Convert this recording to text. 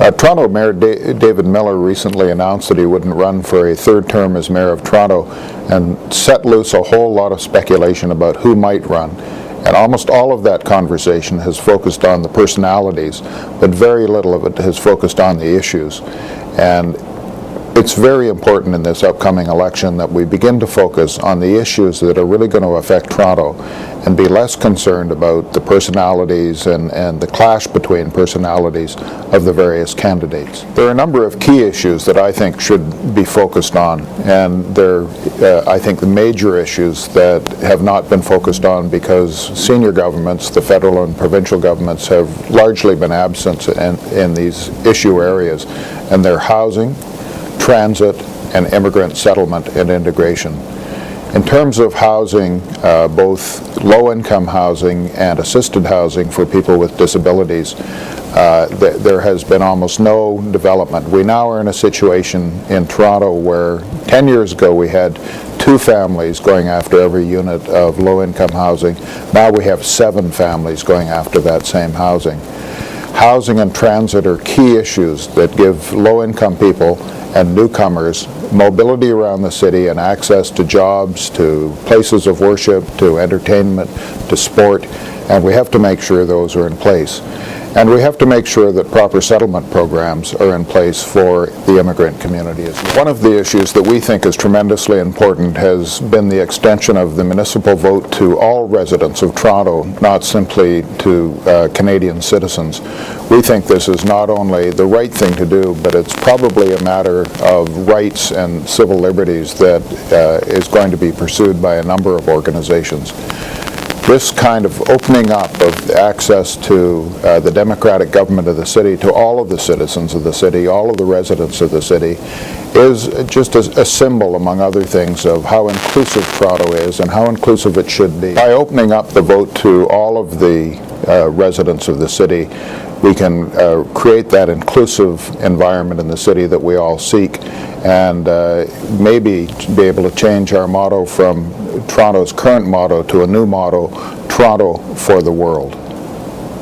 Toronto Mayor David Miller recently announced that he wouldn't run for a third term as Mayor of Toronto and set loose a whole lot of speculation about who might run. And almost all of that conversation has focused on the personalities, but very little of it has focused on the issues. And it's very important in this upcoming election that we begin to focus on the issues that are really going to affect Toronto and be less concerned about the personalities and the clash between personalities of the various candidates. There are a number of key issues that I think should be focused on, and they're, I think, the major issues that have not been focused on because senior governments, the federal and provincial governments, have largely been absent in these issue areas, and they're housing, transit, and immigrant settlement and integration. In terms of housing, both low-income housing and assisted housing for people with disabilities, there has been almost no development. We now are in a situation in Toronto where 10 years ago we had 2 families going after every unit of low-income housing. Now we have 7 families going after that same housing. Housing and transit are key issues that give low-income people and newcomers mobility around the city and access to jobs, to places of worship, to entertainment, to sport, and we have to make sure those are in place. And we have to make sure that proper settlement programs are in place for the immigrant community as well. One of the issues that we think is tremendously important has been the extension of the municipal vote to all residents of Toronto, not simply to Canadian citizens. We think this is not only the right thing to do, but it's probably a matter of rights and civil liberties that is going to be pursued by a number of organizations. This kind of opening up of access to the democratic government of the city to all of the citizens of the city, all of the residents of the city, is just a symbol, among other things, of how inclusive Toronto is and how inclusive it should be. By opening up the vote to all of the residents of the city, we can create that inclusive environment in the city that we all seek, and maybe be able to change our motto from Toronto's current motto to a new motto, Toronto for the world.